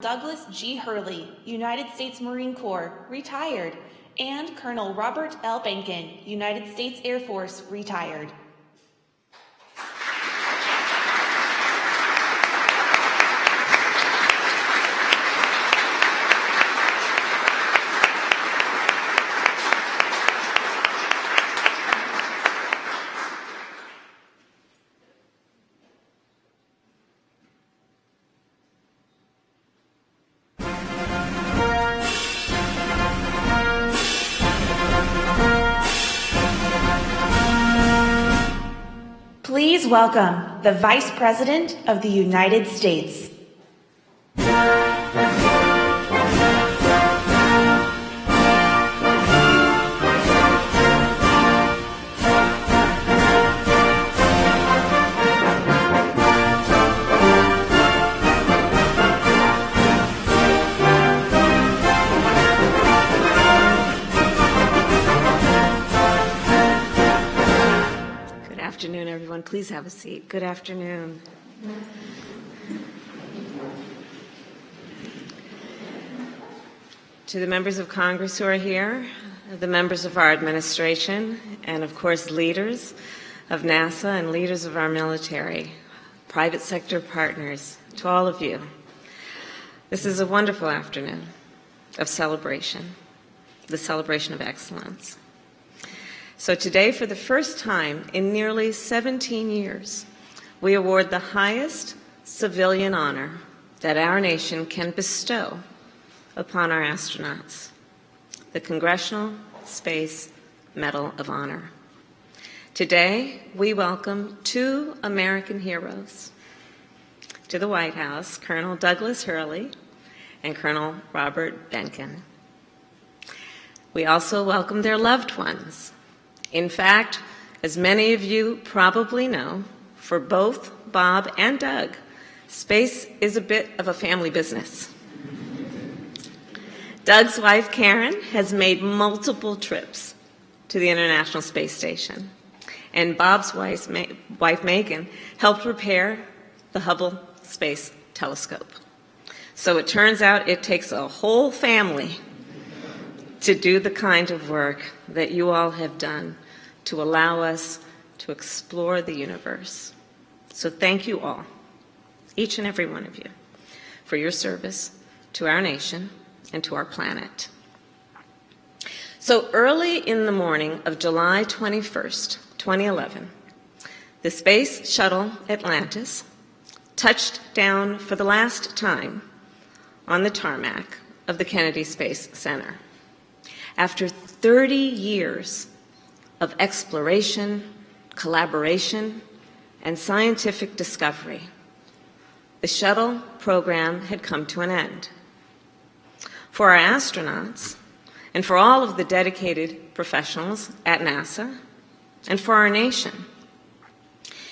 Douglas G. Hurley, United States Marine Corps, retired, and Colonel Robert L. Behnken, United States Air Force, retired. Please welcome the Vice President of the United States. Good afternoon, everyone. Please have a seat. Good afternoon. To the members of Congress who are here, the members of our administration, and of course leaders of NASA and leaders of our military, private sector partners, to all of you, this is a wonderful afternoon of celebration, the celebration of excellence. So today, for the first time in nearly 17 years, we award the highest civilian honor that our nation can bestow upon our astronauts, the Congressional Space Medal of Honor. Today, we welcome two American heroes to the White House, Colonel Douglas Hurley and Colonel Robert Behnken. We also welcome their loved ones. In fact, as many of you probably know, for both Bob and Doug, space is a bit of a family business. Doug's wife, Karen, has made multiple trips to the International Space Station, and Bob's wife, Megan, helped repair the Hubble Space Telescope. So it turns out it takes a whole family to do the kind of work that you all have done to allow us to explore the universe. So thank you all, each and every one of you, for your service to our nation and to our planet. So early in the morning of July 21st, 2011, the Space Shuttle Atlantis touched down for the last time on the tarmac of the Kennedy Space Center. After 30 years of exploration, collaboration, and scientific discovery, the shuttle program had come to an end. For our astronauts, and for all of the dedicated professionals at NASA, and for our nation,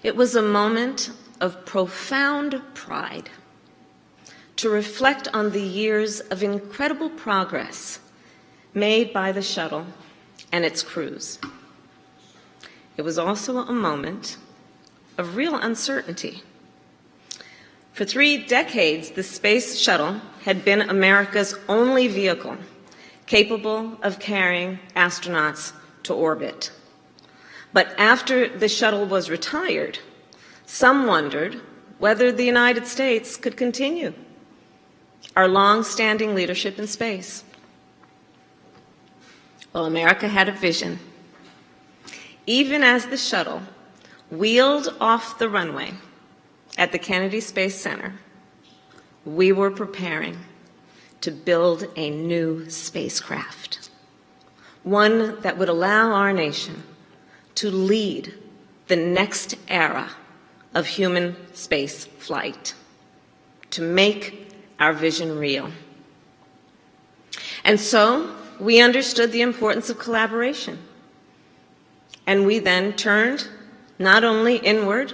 it was a moment of profound pride to reflect on the years of incredible progress made by the shuttle and its crews. It was also a moment of real uncertainty. For 3 decades, the Space Shuttle had been America's only vehicle capable of carrying astronauts to orbit. But after the shuttle was retired, some wondered whether the United States could continue our long-standing leadership in space. Well, America had a vision. Even as the shuttle wheeled off the runway at the Kennedy Space Center, we were preparing to build a new spacecraft, one that would allow our nation to lead the next era of human space flight, to make our vision real. And so we understood the importance of collaboration. And we then turned not only inward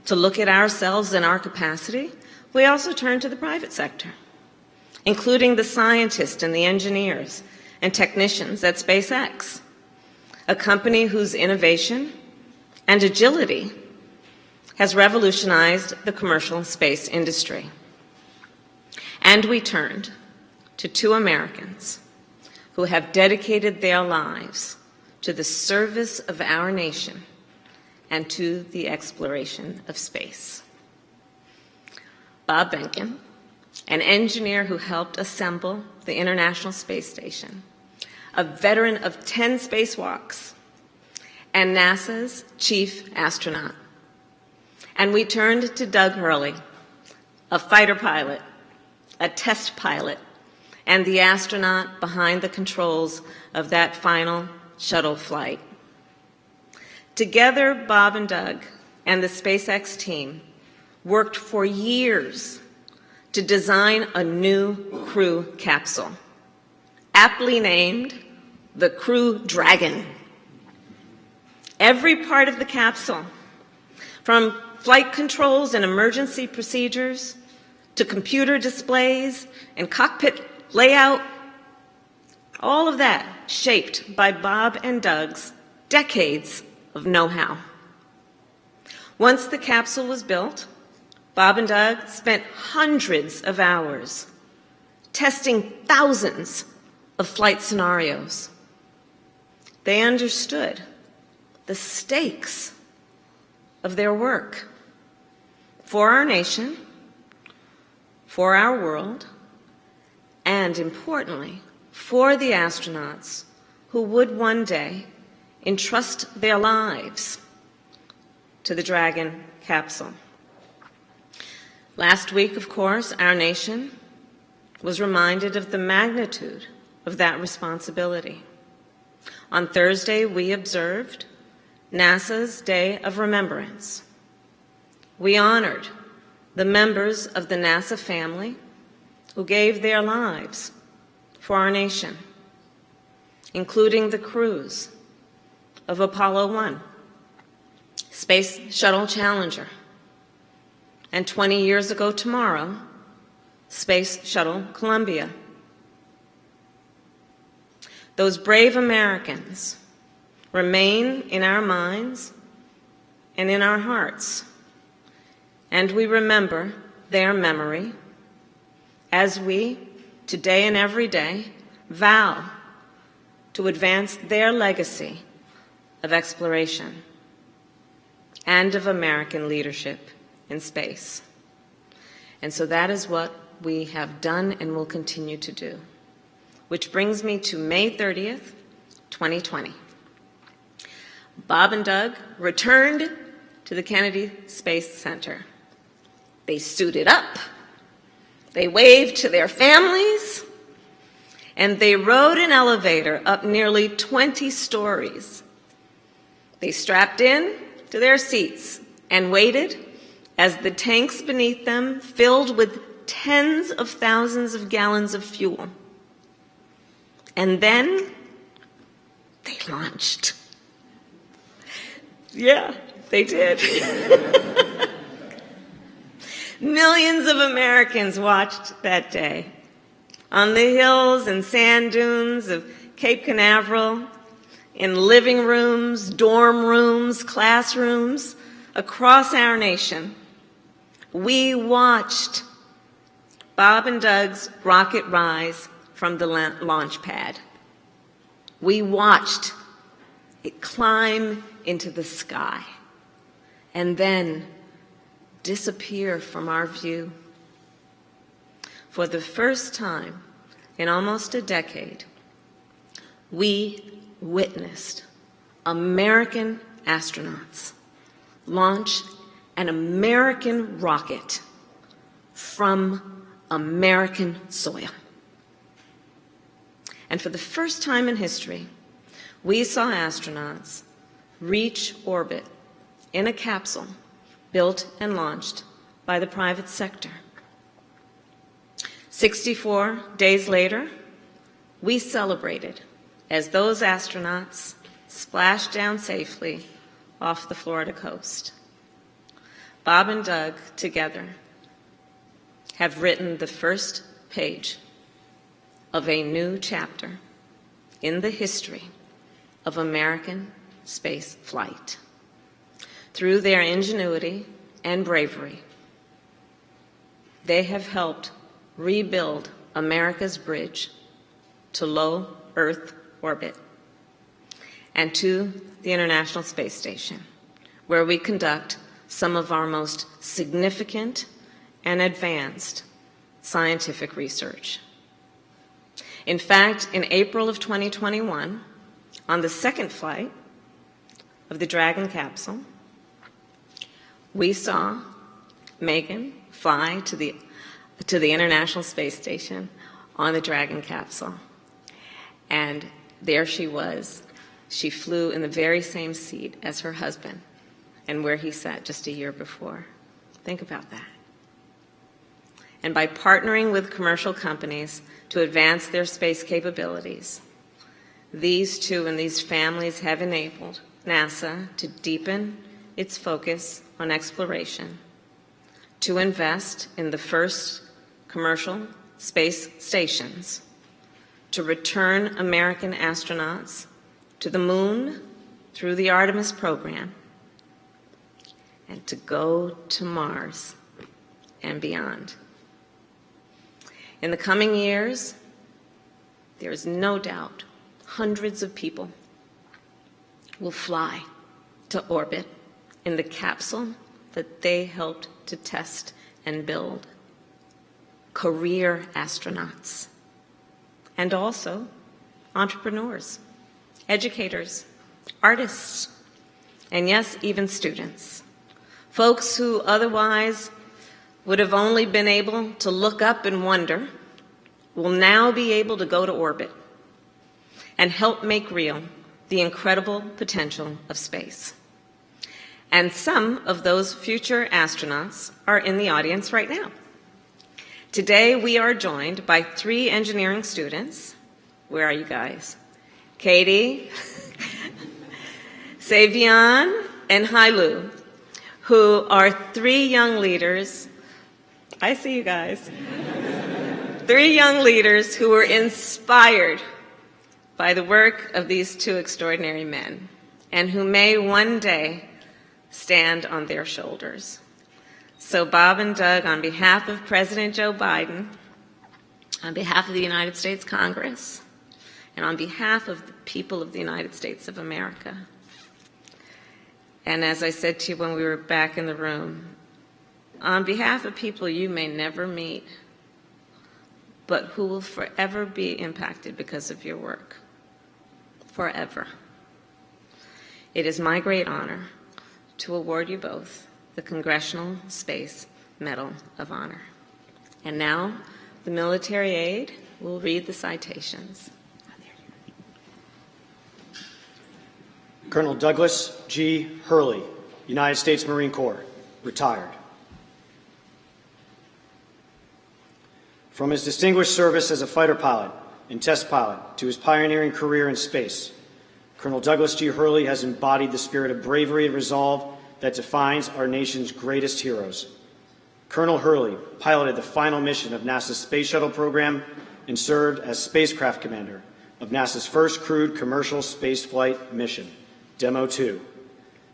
to look at ourselves and our capacity, we also turned to the private sector, including the scientists and the engineers and technicians at SpaceX, a company whose innovation and agility has revolutionized the commercial space industry. And we turned to two Americans who have dedicated their lives to the service of our nation and to the exploration of space. Bob Behnken, an engineer who helped assemble the International Space Station, a veteran of 10 spacewalks, and NASA's chief astronaut. And we turned to Doug Hurley, a fighter pilot, a test pilot, and the astronaut behind the controls of that final shuttle flight. Together, Bob and Doug and the SpaceX team worked for years to design a new crew capsule, aptly named the Crew Dragon. Every part of the capsule, from flight controls and emergency procedures to computer displays and cockpit layout, all of that shaped by Bob and Doug's decades of know-how. Once the capsule was built, Bob and Doug spent hundreds of hours testing thousands of flight scenarios. They understood the stakes of their work for our nation, for our world, and importantly, for the astronauts who would one day entrust their lives to the Dragon capsule. Last week, of course, our nation was reminded of the magnitude of that responsibility. On Thursday, we observed NASA's Day of Remembrance. We honored the members of the NASA family who gave their lives for our nation, including the crews of Apollo 1, Space Shuttle Challenger, and 20 years ago tomorrow, Space Shuttle Columbia. Those brave Americans remain in our minds and in our hearts, and we remember their memory as we, today and every day, vow to advance their legacy of exploration and of American leadership in space. And so that is what we have done and will continue to do. Which brings me to May 30th, 2020. Bob and Doug returned to the Kennedy Space Center. They suited up, they waved to their families, and they rode an elevator up nearly 20 stories. They strapped in to their seats and waited as the tanks beneath them filled with tens of thousands of gallons of fuel. And then they launched. Yeah, they did. Millions of Americans watched that day on the hills and sand dunes of Cape Canaveral, in living rooms, dorm rooms, classrooms across our nation. We watched Bob and Doug's rocket rise from the launch pad. We watched it climb into the sky and then disappear from our view. For the first time in almost a decade, we witnessed American astronauts launch an American rocket from American soil. And for the first time in history, we saw astronauts reach orbit in a capsule built and launched by the private sector. 64 days later, we celebrated as those astronauts splashed down safely off the Florida coast. Bob and Doug, together, have written the first page of a new chapter in the history of American space flight. Through their ingenuity and bravery, they have helped rebuild America's bridge to low Earth orbit and to the International Space Station, where we conduct some of our most significant and advanced scientific research. In fact, in April of 2021, on the second flight of the Dragon capsule, we saw Megan fly to the International Space Station on the Dragon capsule. And there she was. She flew in the very same seat as her husband and where he sat just a year before. Think about that. And by partnering with commercial companies to advance their space capabilities, these two and these families have enabled NASA to deepen its focus on exploration, to invest in the first commercial space stations, to return American astronauts to the moon through the Artemis program, and to go to Mars and beyond. In the coming years, there is no doubt hundreds of people will fly to orbit in the capsule that they helped to test and build. Career astronauts, and also entrepreneurs, educators, artists, and yes, even students. Folks who otherwise would have only been able to look up and wonder will now be able to go to orbit and help make real the incredible potential of space. And some of those future astronauts are in the audience right now. Today, we are joined by 3 engineering students. Where are you guys? Katie, Savion, and Hailu, who are 3 young leaders. I see you guys. 3 young leaders who were inspired by the work of these 2 extraordinary men, and who may one day stand on their shoulders. So Bob and Doug, on behalf of President Joe Biden, on behalf of the United States Congress, and on behalf of the people of the United States of America, and as I said to you when we were back in the room, on behalf of people you may never meet, but who will forever be impacted because of your work. Forever. It is my great honor to award you both the Congressional Space Medal of Honor. And now, the military aide will read the citations. Colonel Douglas G. Hurley, United States Marine Corps, retired. From his distinguished service as a fighter pilot and test pilot to his pioneering career in space, Colonel Douglas G. Hurley has embodied the spirit of bravery and resolve that defines our nation's greatest heroes. Colonel Hurley piloted the final mission of NASA's Space Shuttle program and served as spacecraft commander of NASA's first crewed commercial spaceflight mission, Demo 2.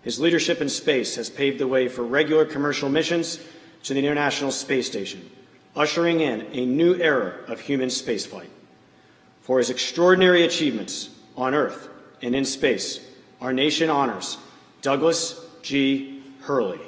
His leadership in space has paved the way for regular commercial missions to the International Space Station, ushering in a new era of human spaceflight. For his extraordinary achievements on Earth and in space, our nation honors Douglas G. Hurley.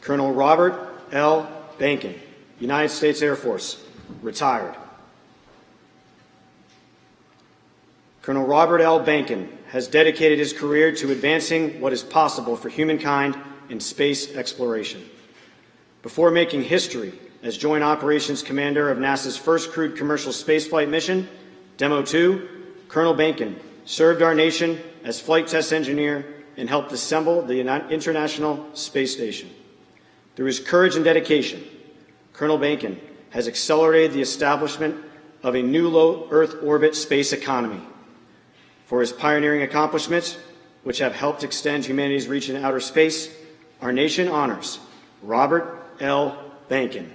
Colonel Robert L. Behnken, United States Air Force, retired. Colonel Robert L. Behnken has dedicated his career to advancing what is possible for humankind in space exploration. Before making history as Joint Operations Commander of NASA's first crewed commercial spaceflight mission, Demo 2, Colonel Behnken served our nation as flight test engineer and helped assemble the International Space Station. Through his courage and dedication, Colonel Behnken has accelerated the establishment of a new low Earth orbit space economy. For his pioneering accomplishments, which have helped extend humanity's reach in outer space, our nation honors Robert L. Behnken.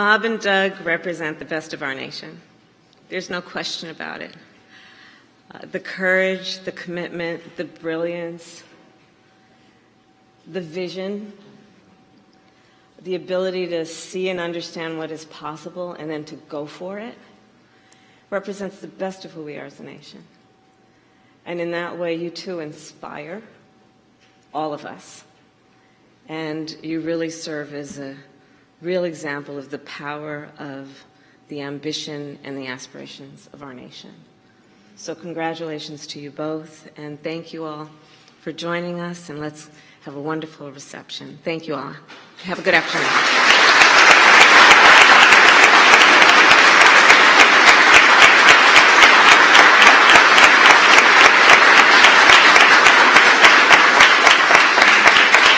Bob and Doug represent the best of our nation. There's no question about it. The courage, the commitment, the brilliance, the vision, the ability to see and understand what is possible and then to go for it represents the best of who we are as a nation. And in that way, you too inspire all of us. And you really serve as a real example of the power of the ambition and the aspirations of our nation. So congratulations to you both, and thank you all for joining us, and let's have a wonderful reception. Thank you all. Have a good afternoon.